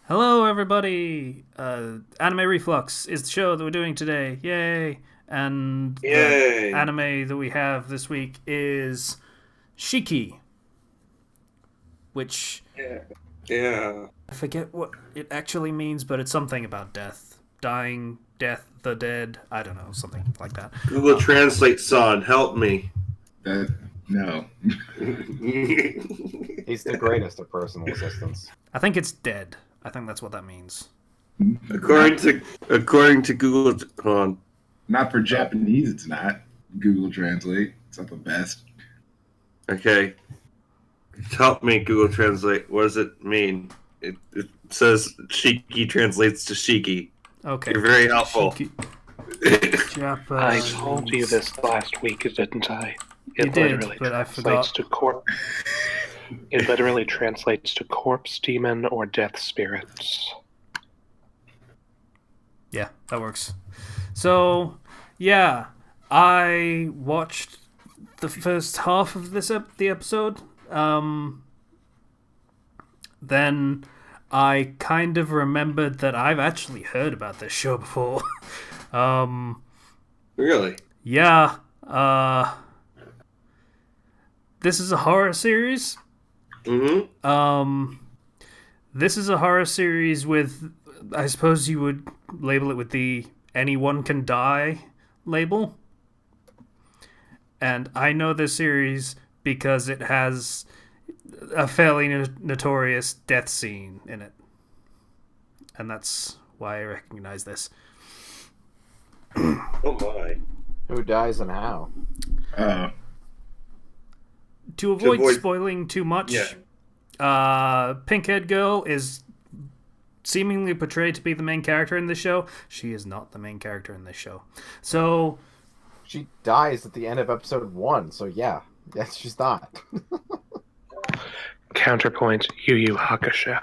Hello, everybody! Anime Reflux is the show that we're doing today. Yay! And the Yay! anime that we have this week is Shiki, which Yeah. Yeah. I forget what it actually means, but it's something about death. Dying, death, the dead. I don't know, something like that. Google Translate son, help me. That no. He's the greatest of personal assistants. I think it's dead. I think that's what that means. according to according to Google, hold on. Not for Japanese, it's not. Google Translate. It's not the best. Okay, help me. Google Translate. What does it mean? It says Shiki translates to Shiki. Okay. You're very helpful. Shiki. I Japanese. told you this last week, didn't I? You did, but I forgot. It literally translates to corpse, demon, or death spirits. Yeah, that works. So, yeah, I watched the first half of the episode. Then I kind of remembered that I've actually heard about this show before. Really? Yeah, this is a horror series. Mm-hmm. This is a horror series with, I suppose you would label it with the anyone can die label. And I know this series because it has a fairly notorious death scene in it. And that's why I recognize this. Oh my. Who dies and how? To avoid avoid- spoiling too much, Yeah. Pink-haired girl is seemingly portrayed to be the main character in this show. She is not the main character in this show. So, She dies at the end of episode 1, so yeah. Yes, she's not. Counterpoint, Yu Yu Hakusho.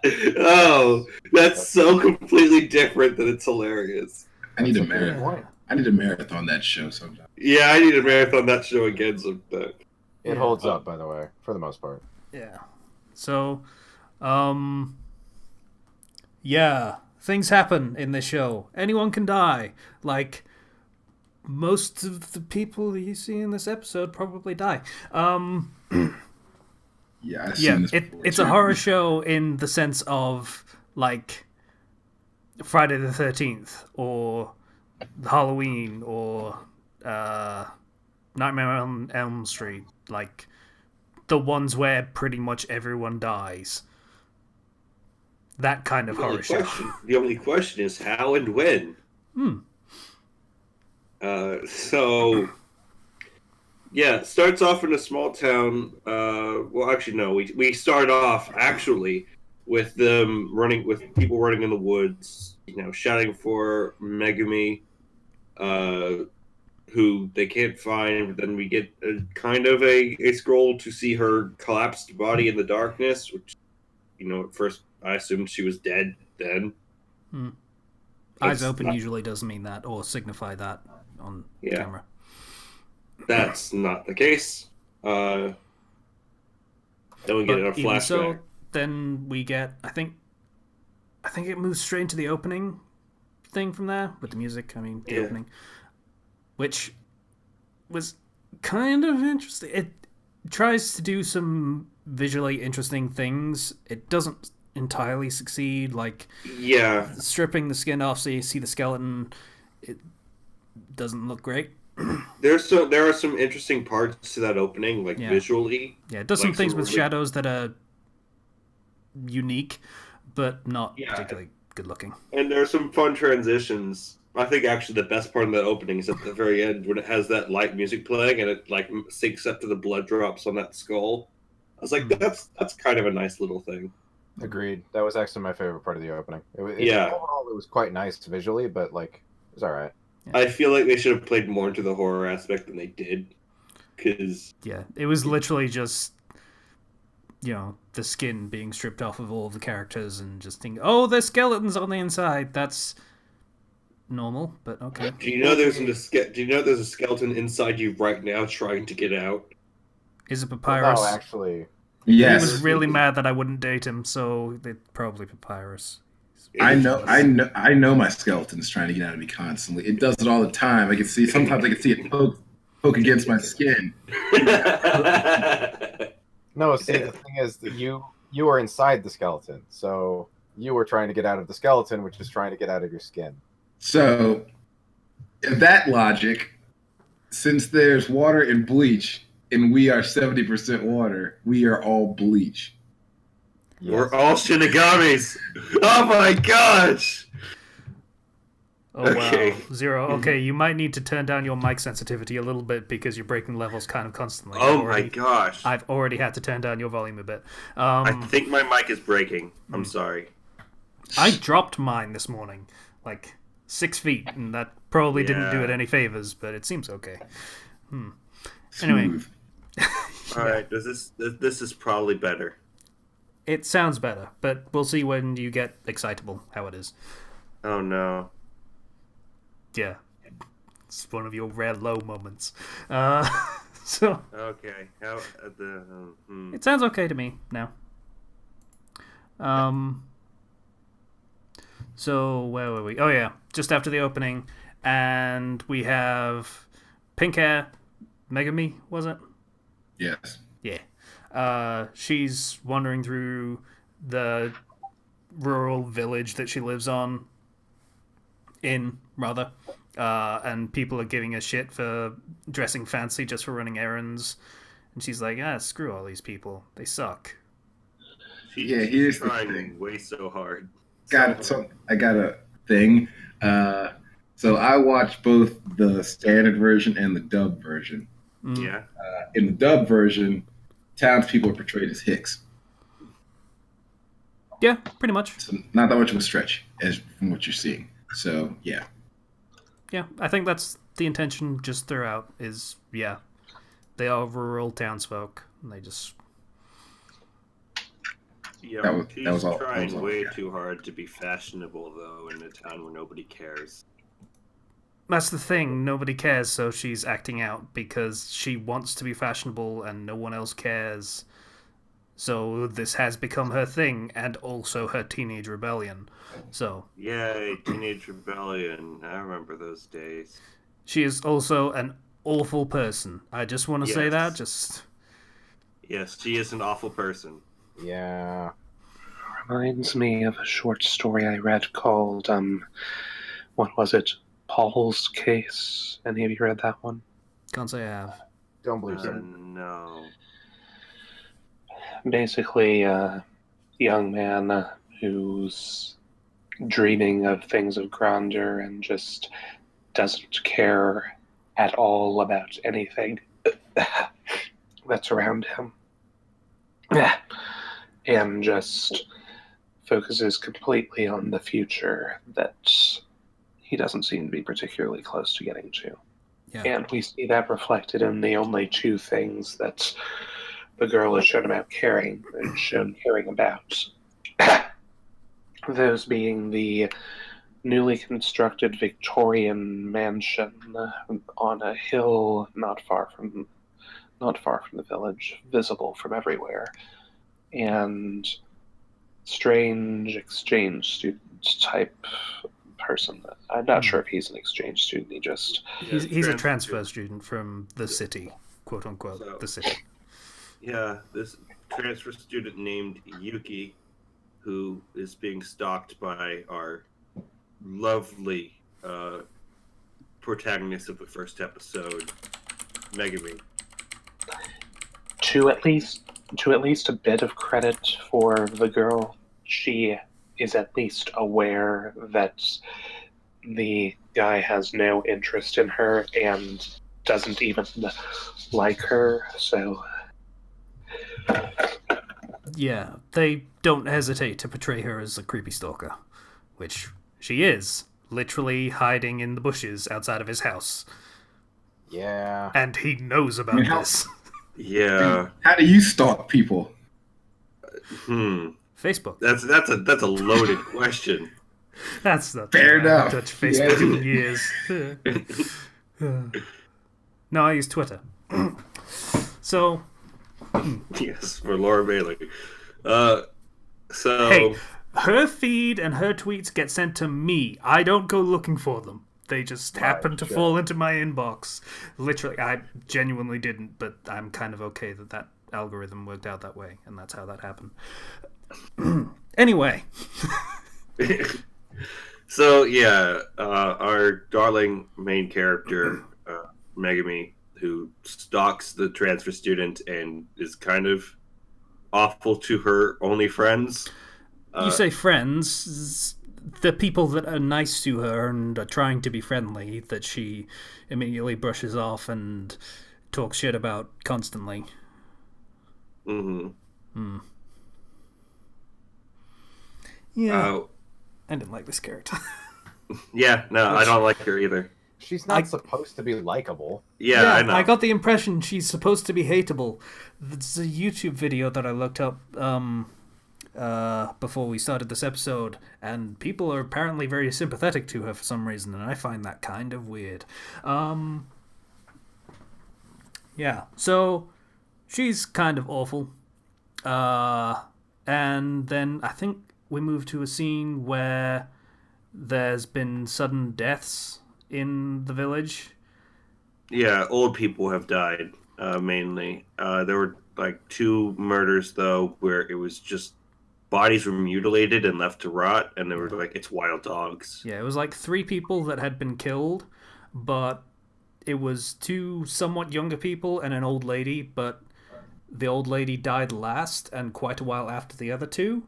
Oh, that's so completely different that it's hilarious. I need a That's a good marathon. point. I need a marathon that show sometime. Yeah, I need to marathon that show again sometime. It holds up, by the way, for the most part. yeah. So, yeah, things happen in this show. Anyone can die. Like, most of the people you see in this episode probably die. Yeah, I've Yeah, seen this before. it's a horror show in the sense of, like, Friday the 13th, or Halloween, or Nightmare on Elm Street. Like, the ones where pretty much everyone dies. That kind of horror show. The only question is how and when. So, yeah, it starts off in a small town. Well, actually, no. We start off actually with them running, with people running in the woods, shouting for Megumi, who they can't find. But then we get a scroll to see her collapsed body in the darkness, which, at first I assumed she was dead then. Eyes It's open not- usually doesn't mean that, or signify that on Yeah. camera. That's not the case. Then we get a But even flashback. so, then we get, I think it moves straight into the opening thing from there, with the music, the Yeah. opening. Which was kind of interesting. It tries to do some visually interesting things. It doesn't entirely succeed, like Yeah, stripping the skin off so you see the skeleton. It doesn't look great. there are some interesting parts to that opening, like Yeah. visually. Yeah, it does Like some things some with really- shadows that are unique, but not Yeah. particularly good looking. And there are some fun transitions. I think actually the best part of that opening is at the very end when it has that light music playing and it like syncs up to the blood drops on that skull. I was like, that's kind of a nice little thing. Agreed. That was actually my favorite part of the opening. Yeah. Overall, it was quite nice visually, but, like, it was alright. I feel like they should have played more into the horror aspect than they did, because Yeah, it was literally just, the skin being stripped off of all the characters and just think, oh, there's skeletons on the inside. That's normal, but okay. do you know there's a skeleton inside you right now trying to get out? Is it Well, papyrus? no, actually, He Yes, was really mad that I wouldn't date him, so it's probably papyrus. I know my skeleton's trying to get out of me constantly. It does it all the time. I can see sometimes I can see it poke against my skin. no. See, the thing is that you are inside the skeleton, so you were trying to get out of the skeleton, which is trying to get out of your skin. So, in that logic, since there's water and bleach, and we are 70% water, we are all bleach. We're all Shinigamis. Oh my gosh. Oh Okay. wow, Zero. Okay, you might need to turn down your mic sensitivity a little bit because you're breaking levels kind of constantly. Oh my gosh. I've already had to turn down your volume a bit. I think my mic is breaking. I'm sorry. I dropped mine this morning, like 6 feet, and that probably didn't do it Yeah. any favors, but it seems okay. Anyway. Smooth. All right. This is probably better. It sounds better, but we'll see when you get excitable how it is. Oh no. Yeah. It's one of your rare low moments. So Okay. How it sounds okay to me now. So where were we? Oh yeah, just after the opening, and we have pink hair, Megami, was it? Yes. Yeah. She's wandering through the rural village that she lives on. And people are giving her shit for dressing fancy just for running errands. And she's like, screw all these people. They suck. She's Here's the trying thing. way so hard. I got a thing. So I watched both the standard version and the dub version. Yeah. In the dub version, townspeople are portrayed as Hicks. Yeah, pretty much. So not that much of a stretch as from what you're seeing. So yeah. Yeah, I think that's the intention just throughout is, yeah, they are rural townsfolk. And they just... Yeah, That was all. trying That was all, way yeah. too hard to be fashionable, though, in a town where nobody cares. That's the thing, nobody cares, so she's acting out because she wants to be fashionable and no one else cares. So this has become her thing, and also her teenage rebellion. So Yay, Teenage Rebellion. I remember those days. she is also an awful person. I just want to say that, just... Yes, she is an awful person. Yeah. Reminds me of a short story I read called, what was it? Paul's Case. Any of you read that one? Can't say I have. Don't believe so. No. Basically, a young man who's dreaming of things of grandeur and just doesn't care at all about anything that's around him. And just focuses completely on the future that he doesn't seem to be particularly close to getting to. Yeah. And we see that reflected in the only two things that the girl is shown caring about. Those being the newly constructed Victorian mansion on a hill not far from the village, visible from everywhere, and strange exchange student type person. I'm not sure if he's an exchange student. He's a transfer student from the city, quote unquote, So- the city. Yeah, this transfer student named Yuki, who is being stalked by our lovely protagonist of the first episode, Megami. To at least a bit of credit for the girl, she is at least aware that the guy has no interest in her and doesn't even like her, so Yeah, they don't hesitate to portray her as a creepy stalker, which she is, literally hiding in the bushes outside of his house. Yeah. And he knows about Yeah. this. Yeah. How do you stalk people? Facebook. That's a loaded question. That's not Fair too bad. I enough. haven't touched Facebook Yeah. in years. No, I use Twitter. So, Yes, for Laura Bailey. So Hey, her feed and her tweets get sent to me. I don't go looking for them. They just happen to sure. fall into my inbox. Literally, I genuinely didn't, but I'm kind of okay that that algorithm worked out that way, and that's how that happened. Anyway. So yeah, our darling main character, Megami, who stalks the transfer student and is kind of awful to her only friends. You say friends, the people that are nice to her and are trying to be friendly, that she immediately brushes off and talks shit about constantly. Mm-hmm. Yeah. I didn't like this character. Yeah, no, I don't like her either. She's not supposed to be likable. Yeah, I know. I got the impression she's supposed to be hateable. There's a YouTube video that I looked up before we started this episode, and people are apparently very sympathetic to her for some reason, and I find that kind of weird. Yeah, so she's kind of awful. And then I think we move to a scene where there's been sudden deaths in the village. Yeah, old people have died, mainly. There were like 2 murders though, where it was just bodies were mutilated and left to rot, and they were like, it's wild dogs. Yeah, it was like 3 people that had been killed, but it was 2 somewhat younger people and an old lady, but the old lady died last and quite a while after the other 2.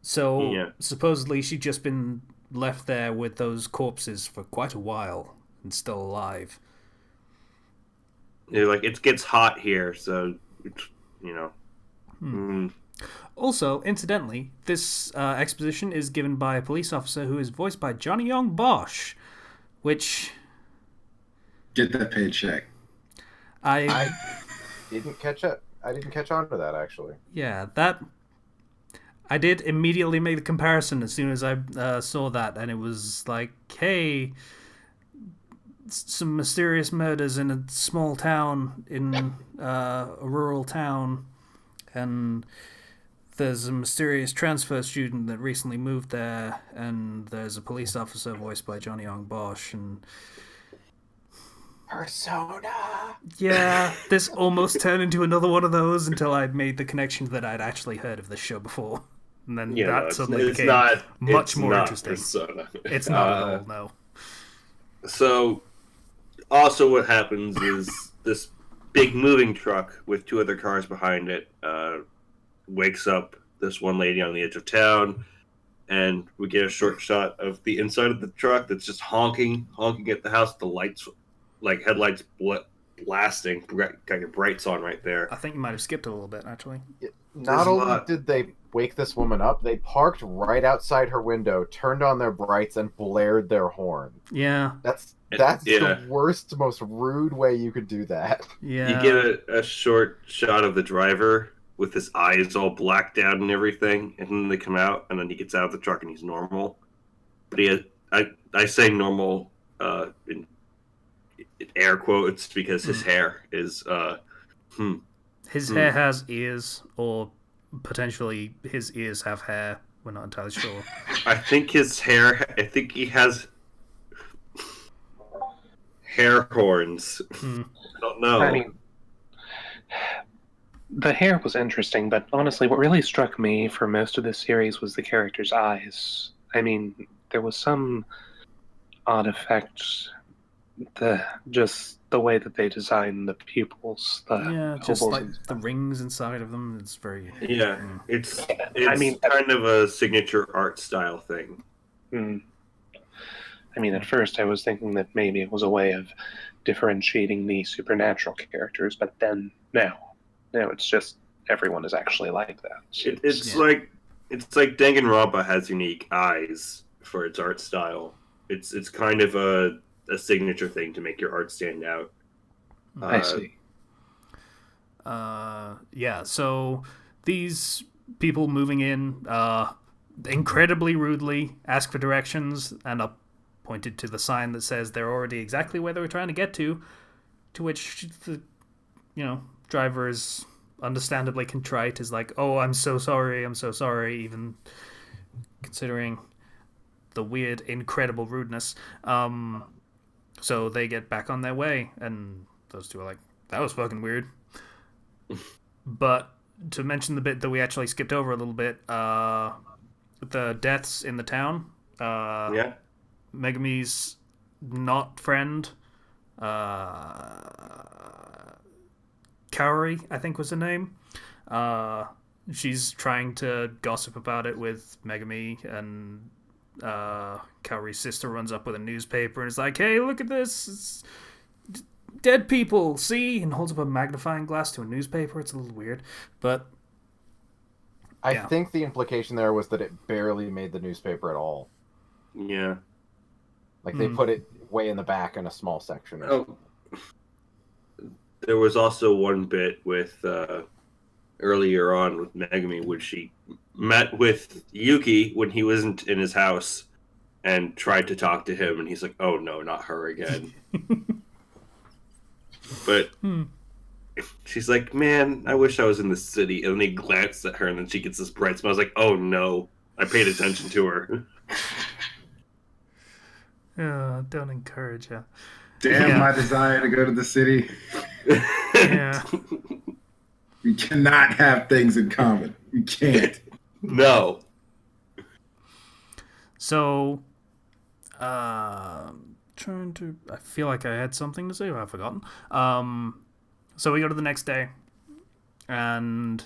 So Yeah. supposedly she'd just been left there with those corpses for quite a while and still alive. They're like, it gets hot here, so it's, you know. Also, incidentally, this exposition is given by a police officer who is voiced by Johnny Young Bosch, which Get that paycheck. I didn't catch it. I didn't catch on to that actually. yeah, that I did immediately make the comparison as soon as I saw that, and it was like, hey, some mysterious murders in a small town, in a rural town, and there's a mysterious transfer student that recently moved there, and there's a police officer voiced by Johnny Young Bosch, and Persona. yeah, this almost turned into another one of those until I'd made the connection that I'd actually heard of this show before. And then Yeah, that no, suddenly it's became not much it's more not interesting. Persona. It's not at all, no. So, also what happens is this big moving truck with 2 other cars behind it wakes up this one lady on the edge of town, and we get a short shot of the inside of the truck that's just honking at the house. The lights, like headlights, blasting. Got your brights on right there. I think you might have skipped a little bit, actually. Not only did they wake this woman up, they parked right outside her window, turned on their brights, and blared their horn. Yeah, That's Yeah. the worst, most rude way you could do that. yeah. You get a short shot of the driver with his eyes all blacked out and everything, and then they come out, and then he gets out of the truck and he's normal. But I say normal in air quotes because his hair is His hair has ears, or potentially his ears have hair. We're not entirely sure. I think he has hair horns. I don't know. I mean, the hair was interesting, but honestly, what really struck me for most of this series was the character's eyes. I mean, there was some odd effect, just the way that they designed the pupils. Yeah, just pupils like and the rings inside of them. It's very... Yeah, it's I mean, kind of a signature art style thing. I mean, at first I was thinking that maybe it was a way of differentiating the supernatural characters, but then now it's just everyone is actually like that. It's like Danganronpa has unique eyes for its art style. It's kind of a signature thing to make your art stand out. I see. Yeah, so these people moving in incredibly rudely ask for directions and are pointed to the sign that says they're already exactly where they were trying to get to which the driver is understandably contrite, is like, "Oh, I'm so sorry," even considering the weird, incredible rudeness. So they get back on their way, and those two are like, "That was fucking weird." But to mention the bit that we actually skipped over a little bit, the deaths in the town. Yeah. Megumi's not friend, Kaori, I think was her name. She's trying to gossip about it with Megumi, and Kaori's sister runs up with a newspaper and is like, "Hey, look at this! It's dead people, see?" And holds up a magnifying glass to a newspaper. It's a little weird, but I yeah. think the implication there was that it barely made the newspaper at all. Yeah. Like they put it way in the back in a small section. Oh, there was also one bit with earlier on with Megumi when she met with Yuki when he wasn't in his house and tried to talk to him, and he's like, "Oh no, not her again." But she's like, "Man, I wish I was in the city." And then he glanced at her, and then she gets this bright smile. I was like, "Oh no, I paid attention to her." Don't encourage her. Damn my desire to go to the city. Yeah. We cannot have things in common. We can't. No. So, trying to. I feel like I had something to say, but I've forgotten. So we go to the next day, and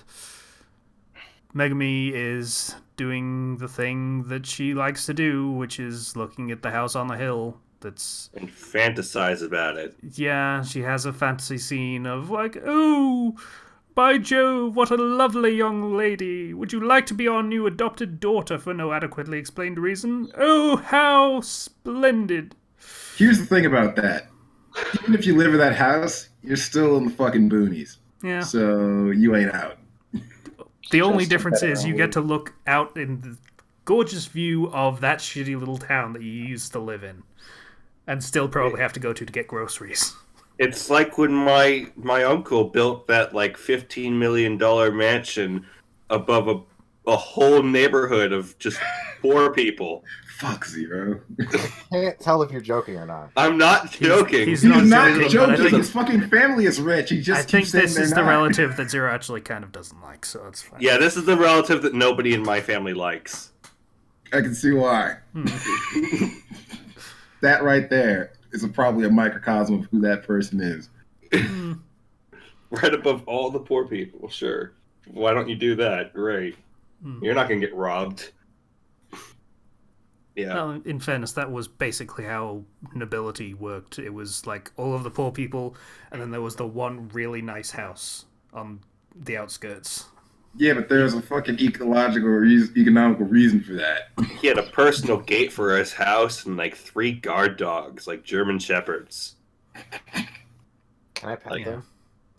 Megumi is doing the thing that she likes to do, which is looking at the house on the hill. That's And fantasize about it. yeah. She has a fantasy scene of like, "Oh, by Jove, what a lovely young lady! Would you like to be our new adopted daughter for no adequately explained reason? Oh, how splendid!" Here's the thing about that. Even if you live in that house, you're still in the fucking boonies. Yeah. So you ain't out. The only Just a difference better is you get to look out in the gorgeous view of that shitty little town that you used to live in, and still probably have to go to get groceries. It's like when my uncle built that like $15 million mansion above a whole neighborhood of just poor people. Fuck, Zero. Can't tell if you're joking or not. I'm not joking. he's He's not not joking, joking. but I think- His fucking family is rich. He I just think keeps saying this they're is the not. relative that Zero actually kind of doesn't like, so that's fine. Yeah, this is the relative that nobody in my family likes. I can see why. That right there is probably a microcosm of who that person is. Right above all the poor people, sure. Why don't you do that? Great. You're not going to get robbed. Yeah. Well, in fairness, that was basically how nobility worked. It was like all of the poor people, and then there was the one really nice house on the outskirts. Yeah, but there's a fucking economical reason for that. He had a personal gate for his house and like 3 guard dogs, like German shepherds. Can I pet Like- them?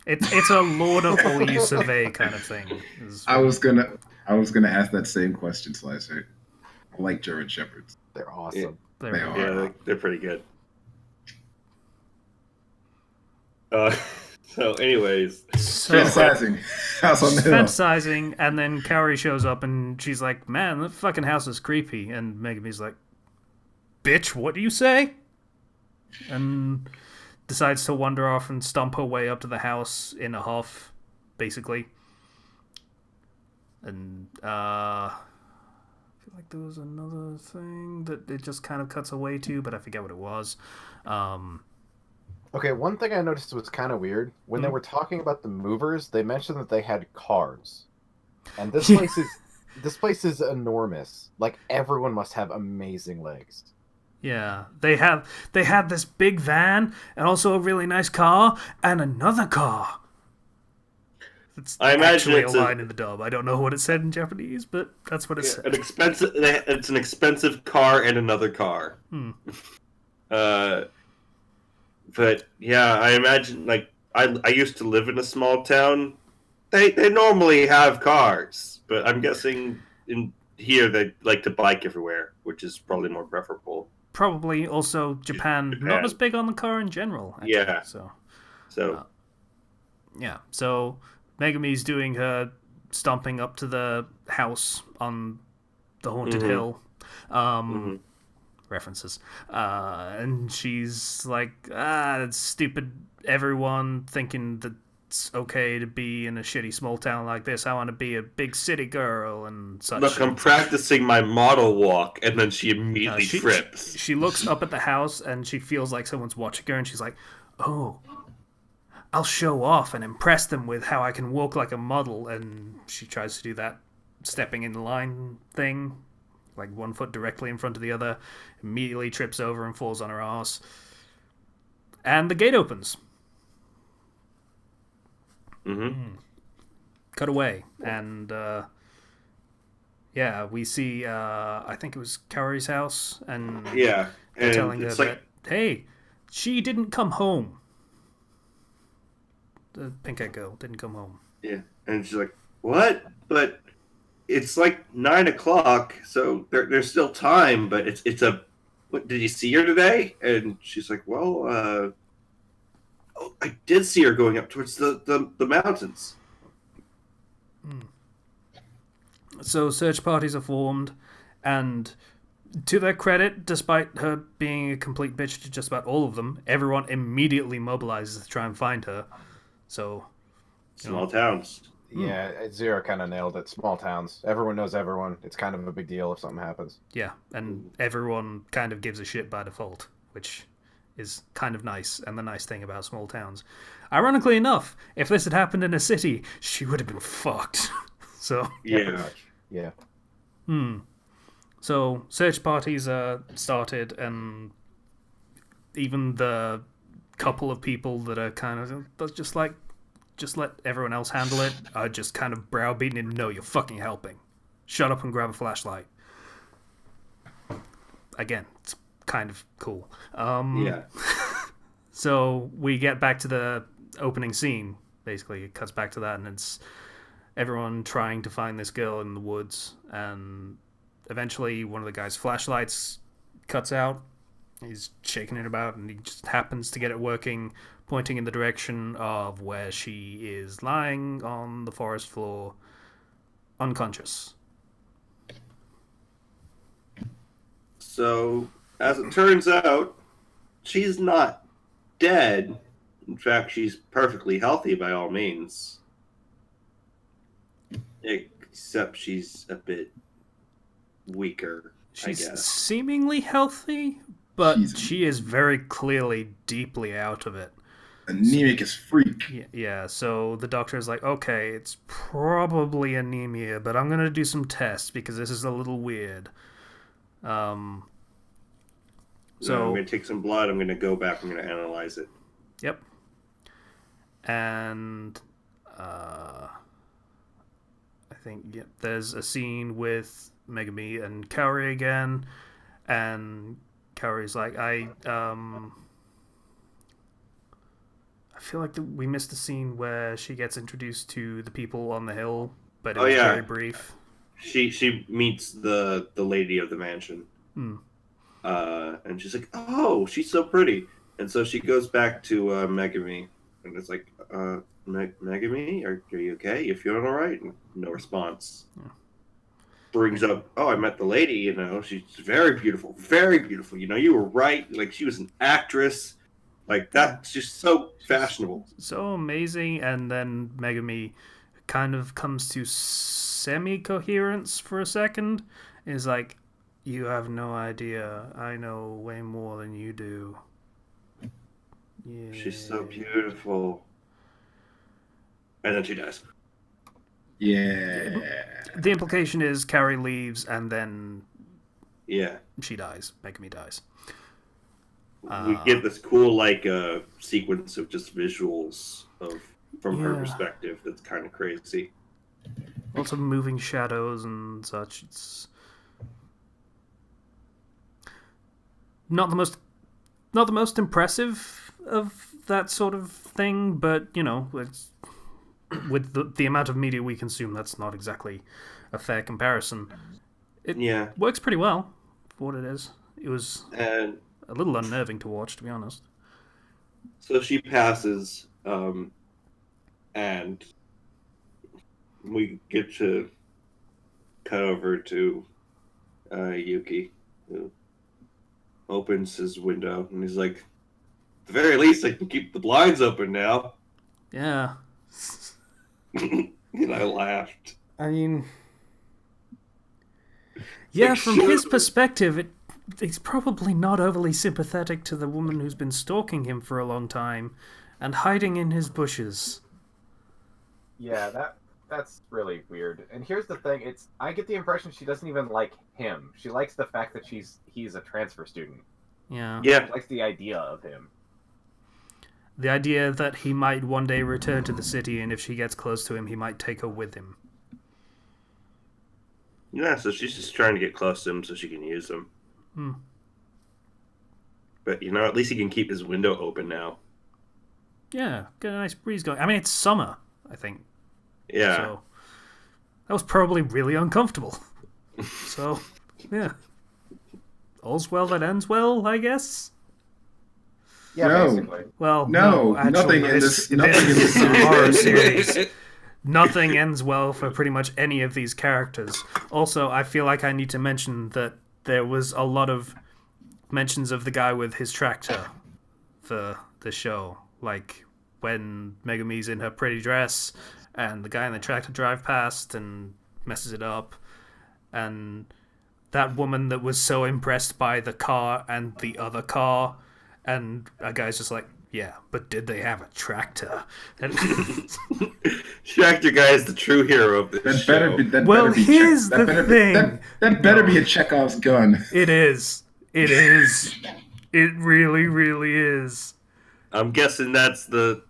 It's a Lord of all you survey kind of thing. I was gonna ask that same question, Slicer. I like German shepherds. They're awesome. There They we go. are. Yeah, they're pretty good. So anyways, So, Fantasizing. House on the hill. fantasizing, and then Kaori shows up and she's like, "Man, that fucking house is creepy." And Megumi's like, "Bitch, what do you say?" And decides to wander off and stomp her way up to the house in a huff, basically. And I feel like there was another thing that it just kind of cuts away to, but I forget what it was. Okay, one thing I noticed was kind of weird. When they were talking about the movers, they mentioned that they had cars. And this place is enormous. Like everyone must have amazing legs. Yeah, they had this big van and also a really nice car and another car. It's I imagine actually it's a line in the dub. I don't know what it said in Japanese, but that's what it said. it's an expensive car and another car. But yeah, I imagine like I used to live in a small town. They normally have cars, but I'm guessing in here they like to bike everywhere, which is probably more preferable. Probably also Japan, not as big on the car in general. Actually, Yeah. So So yeah. So Megumi's doing her stomping up to the house on the haunted hill. References. And she's like, that's stupid. Everyone thinking that it's okay to be in a shitty small town like this. I want to be a big city girl and such. Look, I'm practicing my model walk, and then she immediately trips. She looks up at the house and she feels like someone's watching her, and she's like, oh, I'll show off and impress them with how I can walk like a model. And she tries to do that stepping in the line thing, like one foot directly in front of the other, immediately trips over and falls on her ass. And the gate opens. Cut away. And, yeah, we see, I think it was Kaori's house, and Yeah, they're and telling her it's that, hey, she didn't come home. The pink-haired girl didn't come home. Yeah, and she's like, what? But it's like 9 o'clock, so there's still time, but it's a... What, did you see her today? And she's like, well, oh, I did see her going up towards the mountains. So search parties are formed, and to their credit, despite her being a complete bitch to just about all of them, everyone immediately mobilizes to try and find her. So... Small towns. Yeah, Zero kind of nailed it. Small towns. Everyone knows everyone. It's kind of a big deal if something happens. Yeah, and everyone kind of gives a shit by default, which is kind of nice, and the nice thing about small towns. Ironically enough, if this had happened in a city, she would have been fucked. So... Yeah. Yeah. So, search parties are started, and even the couple of people that are kind of just like, just let everyone else handle it, are just kind of browbeaten and, no, you're fucking helping. Shut up and grab a flashlight. Again, it's kind of cool. Yeah. So we get back to the opening scene. Basically, it cuts back to that, and it's everyone trying to find this girl in the woods, and eventually one of the guy's flashlights cuts out. He's shaking it about, and he just happens to get it working, pointing in the direction of where she is lying on the forest floor, unconscious. So, as it turns out, she's not dead. In fact, she's perfectly healthy by all means. Except she's a bit weaker, She's I guess. seemingly healthy, but She's- she is very clearly deeply out of it. Anemic as freak. Yeah, so the doctor is like, okay, it's probably anemia, but I'm going to do some tests because this is a little weird. So I'm going to take some blood. I'm going to go back. I'm going to analyze it. Yep. And I think there's a scene with Megami and Kaori again, and Kaori's like, I feel like we missed the scene where she gets introduced to the people on the hill, but it was very brief. She meets the lady of the mansion. And she's like, oh, she's so pretty. And so she goes back to Megami, and it's like, Megami, are you okay? You feeling all right? And no response. Yeah. Brings up, oh, I met the lady, you know, she's very beautiful, you know, you were right, like, she was an actress, like, that's just so fashionable. So amazing, and then Megami kind of comes to semi-coherence for a second, is like, you have no idea, I know way more than you do. Yeah. She's so beautiful. And then she dies. Yeah. The implication is Carrie leaves, and then Yeah. she dies. Megami dies. We get this cool, like, sequence of just visuals from her Yeah. perspective that's kind of crazy. Lots of moving shadows and such. It's not the most impressive of that sort of thing, but you know, it's, with the amount of media we consume, that's not exactly a fair comparison. It works pretty well for what it is. It was And a little unnerving to watch, to be honest. so she passes, and we get to cut over to Yuki, who opens his window, and he's like, at the very least, I can keep the blinds open now. Yeah. And I laughed. I mean, yeah, Like, from sure. his perspective, he's probably not overly sympathetic to the woman who's been stalking him for a long time and hiding in his bushes. Yeah, that's really weird. And here's the thing: I get the impression she doesn't even like him. She likes the fact that he's a transfer student. Yeah. Yeah. She likes the idea of him. The idea that he might one day return to the city, and if she gets close to him, he might take her with him. Yeah, so she's just trying to get close to him so she can use him. Hmm. But, at least he can keep his window open now. Yeah, get a nice breeze going. I mean, it's summer, I think. Yeah. So that was probably really uncomfortable. So, yeah. All's well that ends well, I guess. Yeah, No. basically. Well, No, actually, nothing in this. Nothing in this this is a horror series. series. Nothing ends well for pretty much any of these characters. Also, I feel like I need to mention that there was a lot of mentions of the guy with his tractor for the show. Like when Megumi's in her pretty dress and the guy in the tractor drive past and messes it up. And that woman that was so impressed by the car and the other car. And a guy's just like, yeah, but did they have a tractor? And Tractor Guy is the true hero of this That show. better be. That Well, better be here's that the better thing. Be, that better be a Chekhov's gun. it is. It is. It really, really is. I'm guessing that's the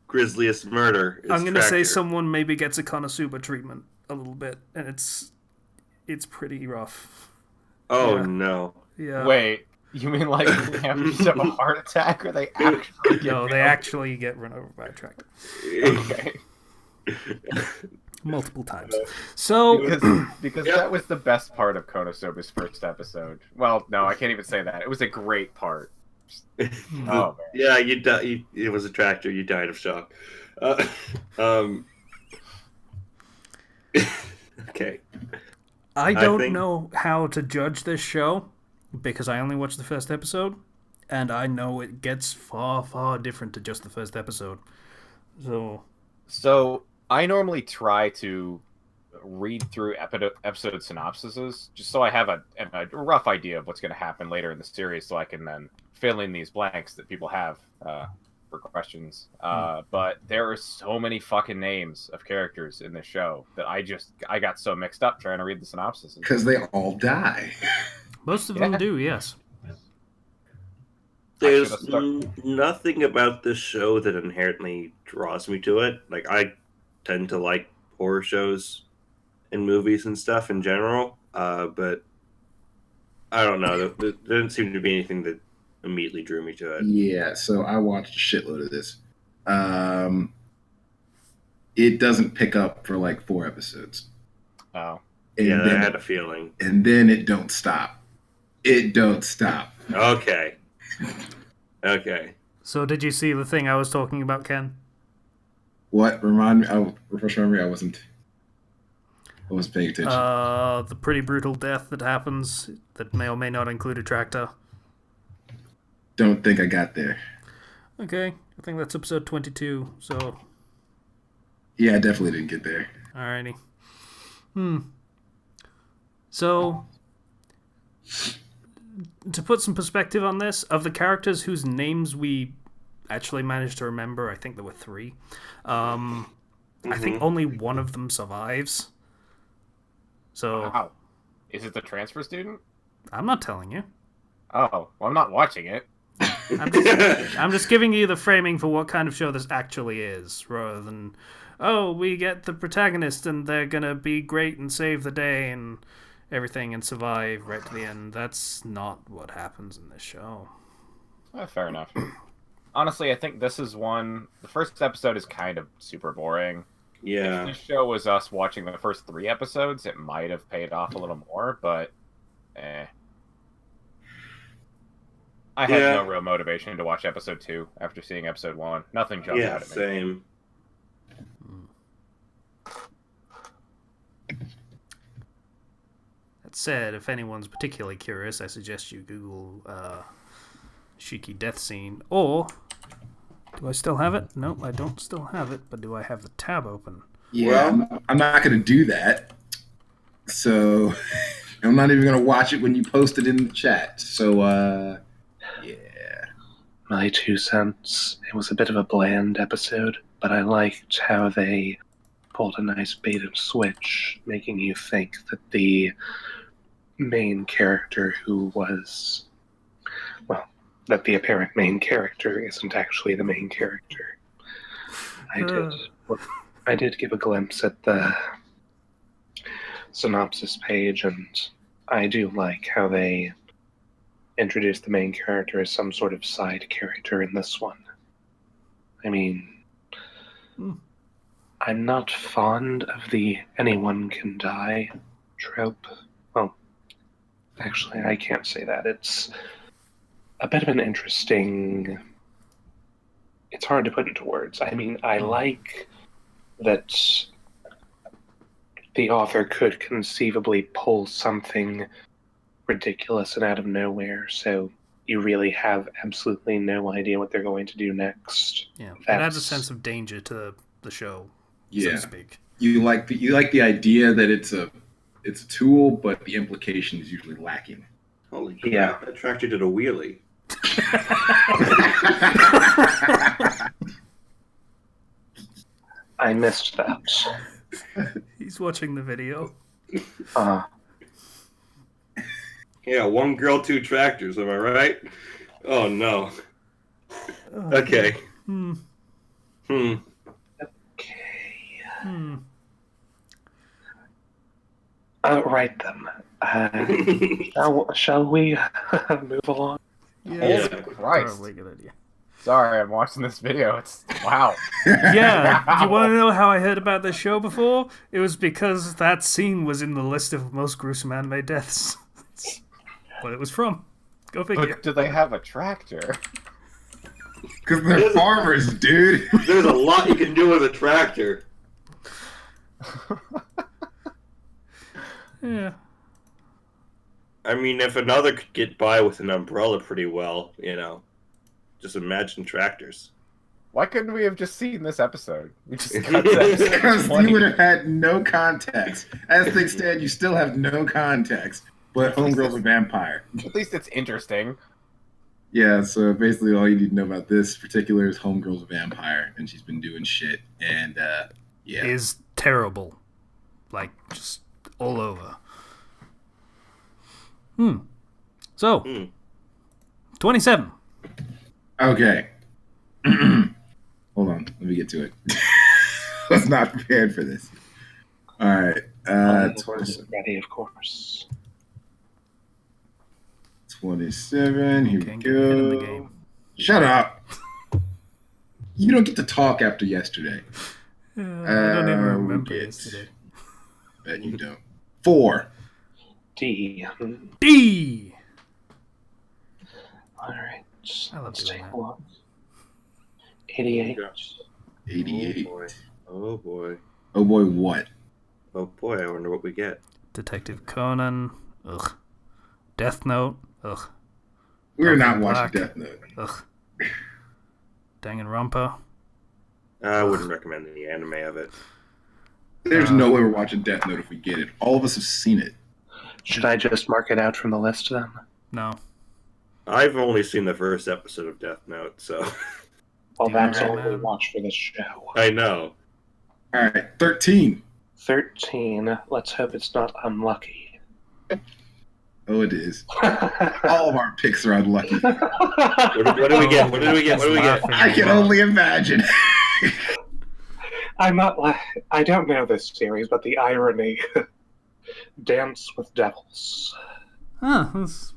grisliest murder. I'm going to say Tractor. someone maybe gets a Konosuba treatment a little bit, and it's pretty rough. Oh, Yeah. no. Yeah. Wait, you mean like they have a heart attack, or they actually get No, they killed? actually get run over by a tractor. Okay. Multiple times. So, Because Yeah. that was the best part of Konosuba's first episode. Well, no, I can't even say that. It was a great part. Oh man. Yeah, you died. It was a tractor. You died of shock. Okay. I don't think- know how to judge this show because I only watched the first episode, and I know it gets far, far different to just the first episode. So, I normally try to read through episode synopsises just so I have a rough idea of what's going to happen later in the series, so I can then fill in these blanks that people have for questions. But there are so many fucking names of characters in this show that I got so mixed up trying to read the synopsis. Because they all die. most of them Yeah. do, yes. There's I should've nothing about this show that inherently draws me to it. Like, I tend to like horror shows and movies and stuff in general, but I don't know. There didn't seem to be anything that immediately drew me to it. Yeah, so I watched a shitload of this. It doesn't pick up for like 4 episodes. Oh. And Yeah, I then, had a feeling. and then it don't stop. It don't stop. Okay. Okay. So, did you see the thing I was talking about, Ken? What? Remind me. Oh, refresh my memory. I wasn't paying attention. The pretty brutal death that happens that may or may not include a tractor. Don't think I got there. Okay, I think that's episode 22, so, Yeah, I definitely didn't get there. alrighty. So, to put some perspective on this, of the characters whose names we actually managed to remember, I think there were 3. I think only one of them survives. So, Wow. Is it the transfer student? I'm not telling you. Oh, well, I'm not watching it. I'm just giving you the framing for what kind of show this actually is, rather than, oh, we get the protagonist and they're gonna be great and save the day and everything and survive right to the end. That's not what happens in this show. Fair enough. Honestly, I think this is one. The first episode is kind of super boring. If Yeah. this show was us watching the first 3 episodes, it might have paid off a little more, but I had Yeah. no real motivation to watch episode 2 after seeing episode 1. Nothing jumped Yeah, out at me. same. said, if anyone's particularly curious, I suggest you Google Shiki death scene. Or, do I still have it? No, I don't still have it, but do I have the tab open? Yeah, Well- I'm not going to do that. So I'm not even going to watch it when you post it in the chat. So, yeah. My 2 cents. It was a bit of a bland episode, but I liked how they pulled a nice bait and switch, making you think that the main character that the apparent main character isn't actually the main character. I did give a glimpse at the synopsis page, and I do like how they introduced the main character as some sort of side character in this one. I mean, I'm not fond of the anyone can die trope. Well, actually, I can't say that. It's a bit of an interesting... It's hard to put into words. I mean, I like that the author could conceivably pull something ridiculous and out of nowhere, so you really have absolutely no idea what they're going to do next. Yeah, it adds a sense of danger to the show, so Yeah. to speak. You like the idea that it's a tool, but the implication is usually lacking. Holy crap! Yeah. That tractor did a wheelie. I missed that. He's watching the video. Yeah, one girl, two tractors. Am I right? Oh no. Okay. Hmm. Okay. Hmm. Right then. Shall we move along? Yeah. Holy Christ. Probably a good idea. Sorry, I'm watching this video. It's wow. Yeah, you want to know how I heard about this show before? It was because that scene was in the list of most gruesome anime deaths. That's what it was from. Go figure. But do they have a tractor? Because they're farmers, dude. There's a lot you can do with a tractor. Yeah. I mean, if another could get by with an umbrella pretty well, just imagine tractors. Why couldn't we have just seen this episode? We just cut that. Because you would have had no context. As things stand, you still have no context. But Homegirl's a vampire. At least it's interesting. Yeah, so basically all you need to know about this particular is Homegirl's a vampire, and she's been doing shit, and yeah. Is terrible. Like, just all over. So, 27. Okay. Hold on, let me get to it. I was not prepared for this. Alright, 27. Ready, of course. 27, here we Can't get ahead in the go. game. Shut up! You don't get to talk after yesterday. I don't even remember Get. yesterday. Bet you don't. 4. D. D! Alright. I love Let's doing take that. a look. 88. 88. Oh boy. Oh boy, what? Oh boy, I wonder what we get. Detective Conan. Ugh. Death Note. Ugh. We're Dark not and watching Black. Death Note. Ugh. Danganronpa. I wouldn't recommend any anime of it. There's no way we're watching Death Note if we get it. All of us have seen it. Should I just mark it out from the list then? No. I've only seen the first episode of Death Note, so Well, that's Yeah, all we man. watch for this show. I know. Alright, 13. 13. Let's hope it's not unlucky. Oh, it is. All of our picks are unlucky. What do we get? What do we get? What do we get? I can only imagine. I'm not like I don't know this series, but the irony. Dance with Devils. Huh. That's,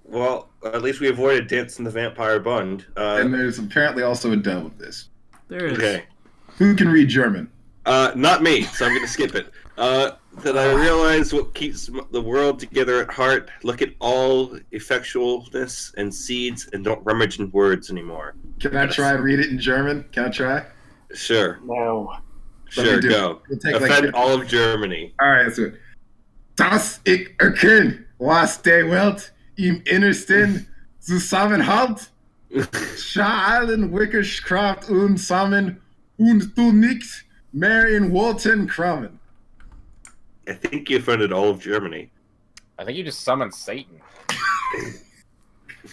Well, at least we avoided Dance in the Vampire Bund. and there's apparently also a dub of this. there it is. Okay. Who can read German? Not me, so I'm going to skip it. That I realize what keeps the world together at heart. Look at all effectualness and seeds and don't rummage in words anymore. Can I try and read it in German? Can I try? Sure. No. Let me Sure, do go. it. It'll take like Offend 50 all of Germany. All right, let's do it. Das ich erkenne, was der Welt im Innersten zusammenhält. Schalen wirklich Kraft und Samen und du nicht mehr in Worten kommen. I think you offended all of Germany. I think you just summoned Satan.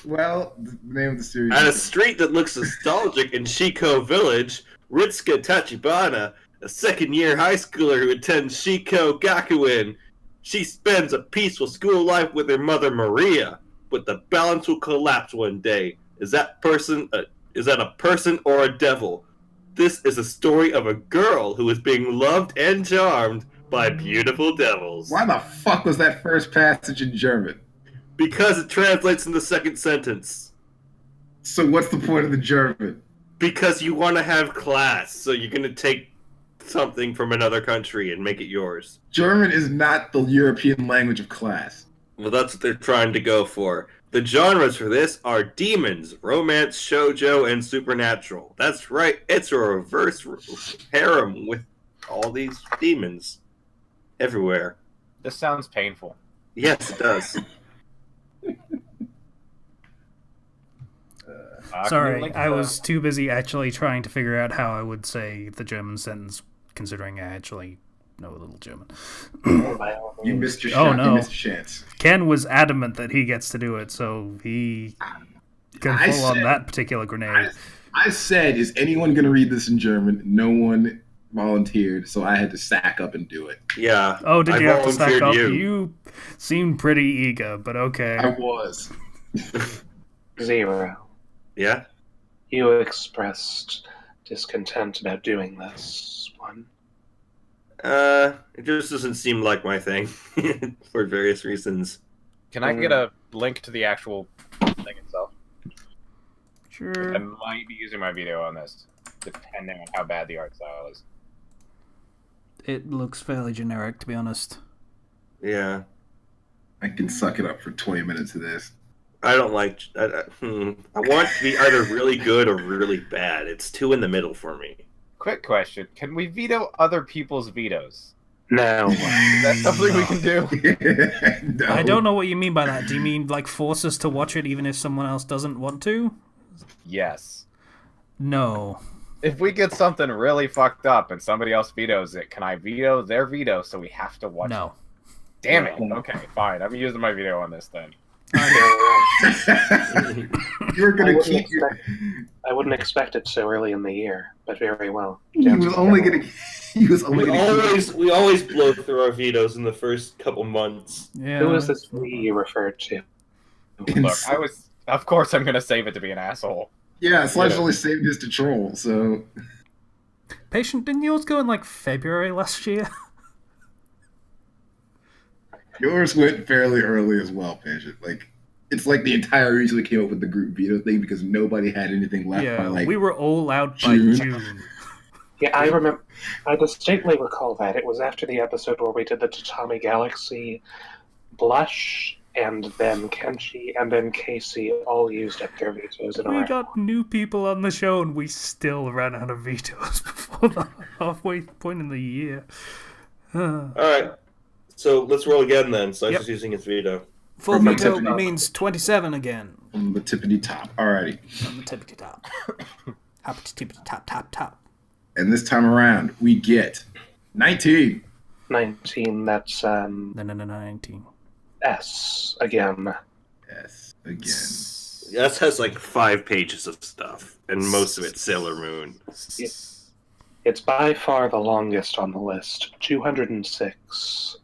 Well, the name of the series. At a street that looks nostalgic in Shiko Village, Ritsuka Tachibana, a second-year high schooler who attends Shiko Gakuen, she spends a peaceful school life with her mother Maria, but the balance will collapse one day. Is that a person or a devil? This is a story of a girl who is being loved and charmed by beautiful devils. Why the fuck was that first passage in German? Because it translates in the second sentence. So what's the point of the German? Because you want to have class, so you're going to take something from another country and make it yours. German is not the European language of class. Well, that's what they're trying to go for. The genres for this are demons, romance, shoujo, and supernatural. That's right, it's a reverse harem with all these demons everywhere. This sounds painful. Yes, it does. Sorry, I was too busy actually trying to figure out how I would say the German sentence, considering I actually know a little German. You missed your shot. no. You missed your chance. Ken was adamant that he gets to do it, so he can pull on that particular grenade. I said, is anyone going to read this in German? No one volunteered, so I had to sack up and do it. Yeah. Oh, did you have to stack up? You. You seemed pretty eager, but okay. I was. Zero. Yeah? You expressed discontent about doing this one. It just doesn't seem like my thing for various reasons. Can I get a link to the actual thing itself? Sure. I might be using my video on this, depending on how bad the art style is. It looks fairly generic, to be honest. Yeah. I can suck it up for 20 minutes of this. I don't like... I want it to be either really good or really bad. It's two in the middle for me. Quick question. Can we veto other people's vetoes? No. Is that something we can do? No. I don't know what you mean by that. Do you mean, like, force us to watch it even if someone else doesn't want to? Yes. No. If we get something really fucked up and somebody else vetoes it, can I veto their veto so we have to watch it? No. Damn it. Okay, fine. I'm using my veto on this then. You're going to keep your... I wouldn't expect it so early in the year, but very well. He was only going to... We always blow through our vetoes in the first couple months. Yeah. Who is this we you referred to? Look, of course I'm going to save it to be an asshole. Yeah, Slash only saved his to troll, so... Patient, didn't yours go in, like, February last year? Yours went fairly early as well, Patient. Like, it's like the entire reason we came up with the group veto thing because nobody had anything left by, like... we were all out June. by June. Yeah, I remember. I distinctly recall that. It was after the episode where we did the Tatami Galaxy Blush, and then Kenshi, and then Casey all used up their vetoes in a We row. got new people on the show, and we still ran out of vetoes before the halfway point in the year. Alright. So let's roll again then. So Yep. just using his veto. Full From the veto tippity- means 27 again. From the tippity top. Alrighty. From the tippity top. Happy tippity top, top, top. And this time around, we get 19. 19, that's No, 19. S again. Yes, again. That has like 5 pages of stuff, and most of it's Sailor Moon. It's by far the longest on the list. 206.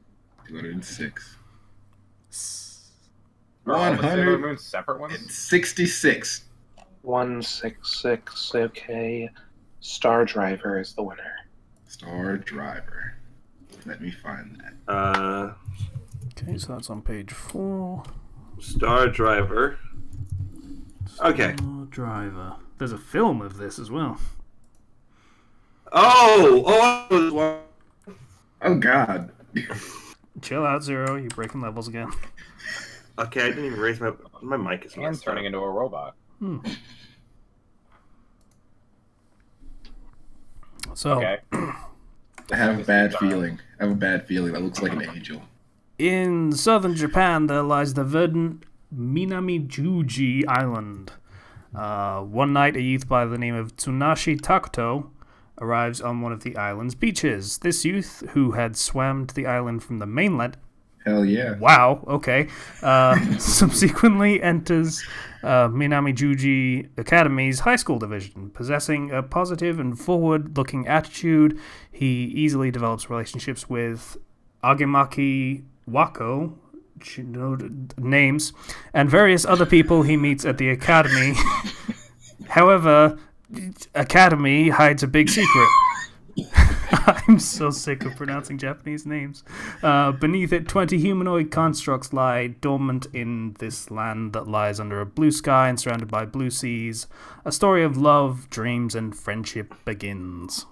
206. Are all the Sailor 166. Moon separate ones? 166, okay. Star Driver is the winner. Star Driver. Let me find that. Okay, so that's on page 4. Star Driver. Okay. Star Driver. There's a film of this as well. Oh, Oh, God. Chill out, Zero. You're breaking levels again. okay. I didn't even raise my mic. Is And messed turning up. into a robot. So, Okay. I have a bad feeling. That looks like an angel. In southern Japan, there lies the verdant Minamijuji Island. One night, a youth by the name of Tsunashi Takuto arrives on one of the island's beaches. This youth, who had swam to the island from the mainland, Hell yeah. wow, okay, subsequently enters Minamijuji Academy's high school division. Possessing a positive and forward-looking attitude, he easily develops relationships with Agemaki Wako, names, and various other people he meets at the academy. However, Academy hides a big secret. I'm so sick of pronouncing Japanese names. Beneath it, 20 humanoid constructs lie dormant in this land that lies under a blue sky and surrounded by blue seas. A story of love, dreams, and friendship begins.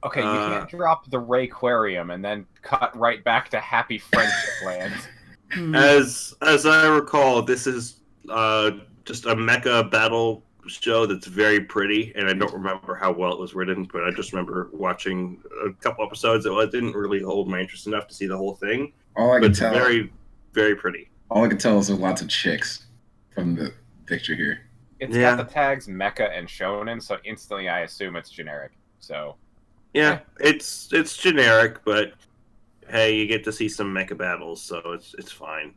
Okay, you can't drop the Rayquarium and then cut right back to Happy Friendship Land. As I recall, this is just a mecha battle show that's very pretty, and I don't remember how well it was written, but I just remember watching a couple episodes. It didn't really hold my interest enough to see the whole thing. All I but can it's tell, very, very pretty. all I can tell is there's lots of chicks from the picture here. It's Yeah. got the tags Mecha and Shonen, so instantly I assume it's generic. So Yeah, it's generic, but hey, you get to see some mecha battles, so it's fine.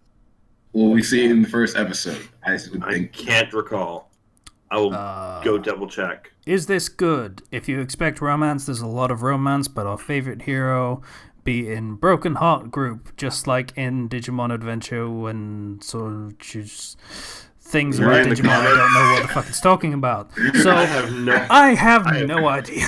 Well, we see it in the first episode. I would I think. can't recall. I will go double check. Is this good? If you expect romance, there's a lot of romance, but our favorite hero be in Broken Heart Group, just like in Digimon Adventure when sort of just things You're about in the Digimon I comments. don't know what the fuck it's talking about. So I have no. I have no idea.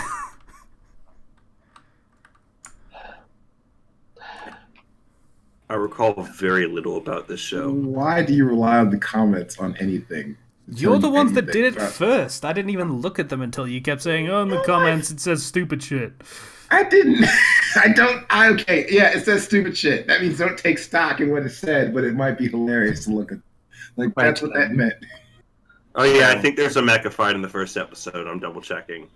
I recall very little about this show. Why do you rely on the comments on anything? You're the ones that Anything did it about- first. I didn't even look at them until you kept saying, oh, in the comments it says stupid shit. I didn't. Okay, yeah, it says stupid shit. That means don't take stock in what it said, but it might be hilarious to look at. Like, that's what that meant. Oh yeah, I think there's a mecha fight in the first episode. I'm double checking.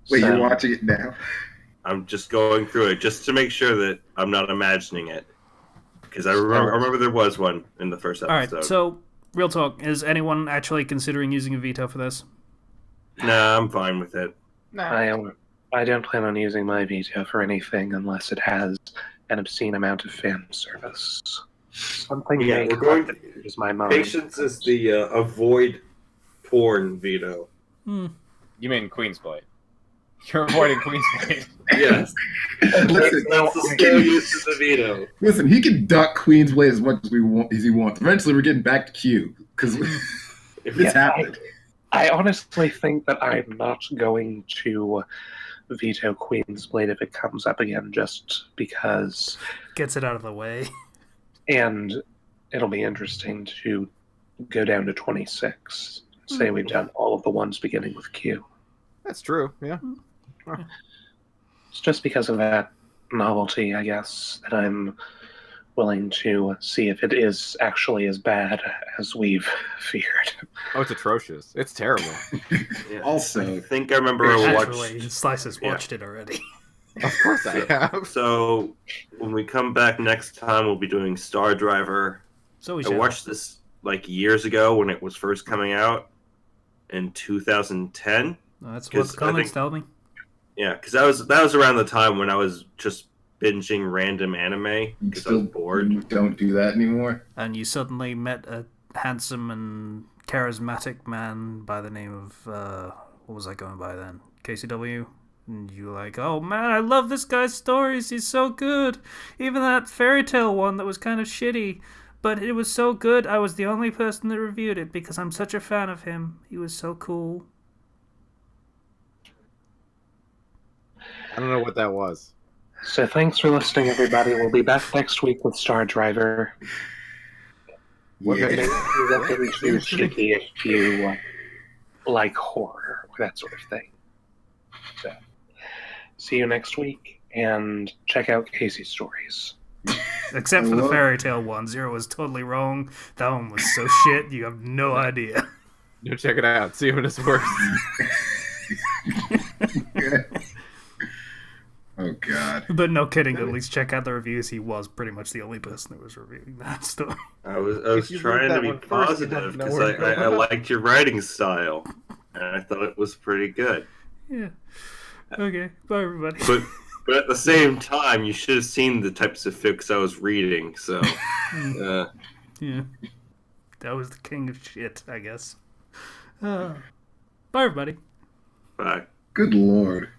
Wait, So- you're watching it now? I'm just going through it just to make sure that I'm not imagining it. Because I remember there was one in the first episode. Alright, so, real talk. Is anyone actually considering using a veto for this? Nah, I'm fine with it. I don't plan on using my veto for anything unless it has an obscene amount of fan service. Something Yeah, may we're going come that changes my mind. Patience is the avoid porn veto. Hmm. you mean Queen's Blade? You're avoiding Queen's Blade. Yes. Listen, That's the skill use of the veto. listen, he can duck Queen's Blade as much as he wants. Eventually, we're getting back to Q because If it's Yeah, happened. I honestly think that I'm not going to veto Queen's Blade if it comes up again, just because. Gets it out of the way. And it'll be interesting to go down to 26. Say we've done all of the ones beginning with Q. That's true. Yeah. It's just because of that novelty, I guess, that I'm willing to see if it is actually as bad as we've feared. Oh, it's atrocious. It's terrible. Yeah. Also, I think I remember I Actually, watched. Slices watched it already. Of course I have. So when we come back next time, we'll be doing Star Driver. So we I should. watched this like years ago when it was first coming out in 2010. That's what 'cause the I comments think- tell me. Yeah, because that was around the time when I was just binging random anime you because I was still bored. don't do that anymore. And you suddenly met a handsome and charismatic man by the name of, what was I going by then? KCW? And you were like, oh man, I love this guy's stories, he's so good. Even that fairy tale one that was kind of shitty, but it was so good, I was the only person that reviewed it because I'm such a fan of him. He was so cool. I don't know what that was. So thanks for listening, everybody. We'll be back next week with Star Driver. What Yeah. made it- You're welcome to Shiki if you like horror or that sort of thing. So, see you next week, and check out Casey's stories. Except for the Hello? fairy tale one. Zero was totally wrong. That one was so shit, you have no idea. Go check it out. See when it's worse. Oh God. But no kidding, at least check out the reviews. He was pretty much the only person who was reviewing that story. I was If you read trying to that be one first, you positive wouldn't know because where to I go. liked your writing style, and I thought it was pretty good. Yeah. Okay. Bye, everybody. But at the same time, you should have seen the types of fics I was reading. So, Yeah. That was the king of shit, I guess. Bye, everybody. bye. Good Lord.